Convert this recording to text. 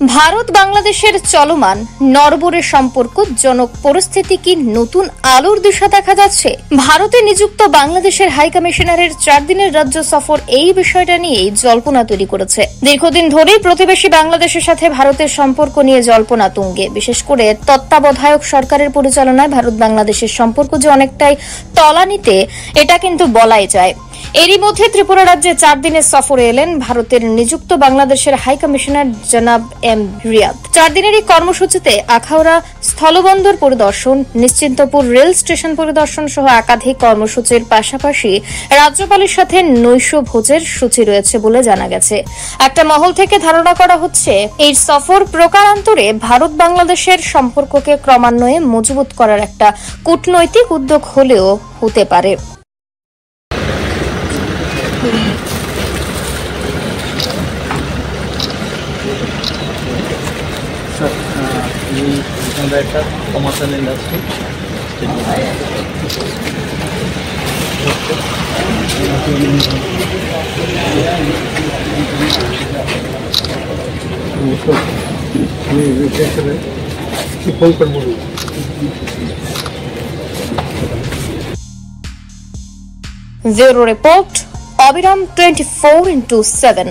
ভারত বাংলাদেশের চলমান নরবরে সম্পর্কজনক পরিস্থিতি কি নতুন আলোর দিশা দেখা যাচ্ছে? ভারতে নিযুক্ত বাংলাদেশের হাই কমিশনারের 4 দিনের রাজ্য সফর এই বিষয়টা নিয়েই জল্পনা তৈরি করেছে। দীর্ঘদিন ধরেই প্রতিবেশী বাংলাদেশের সাথে ভারতের সম্পর্ক নিয়ে জল্পনা তুঙ্গে। বিশেষ করে তত্ত্বাবধায়ক সরকারের পরিচালনায় ভারত বাংলাদেশের সম্পর্ক যে অনেকটাই তলানিতে, এটা কিন্তু বলাই যায়। এরই মধ্যে ত্রিপুরা রাজ্যে 4 দিনের সফরে এলেন ভারতের নিযুক্ত বাংলাদেশের হাই কমিশনার জনাব এম রিয়াদ। 4 দিনের এই কর্মসূচিতে আখাউড়া স্থলবন্দর পরিদর্শন, নিশ্চিন্তপুর রেল স্টেশন পরিদর্শন সহ একাধিক কর্মসূচির পাশাপাশি রাজ্যপালের সাথে নৈশ ভোজের সূচি রয়েছে বলে জানা গেছে। একটা মহল থেকে ধারণা করা হচ্ছে এই সফর প্রকারান্তরে ভারত বাংলাদেশের সম্পর্ককে ক্রমান্বয়ে মজবুত করার একটা কূটনৈতিক উদ্যোগ হলেও হতে পারে। একটা কমার্শিয়াল ইন্ডাস্ট্রি ফোন করবো। ব্যুরো রিপোর্ট অবিরাম 24x7।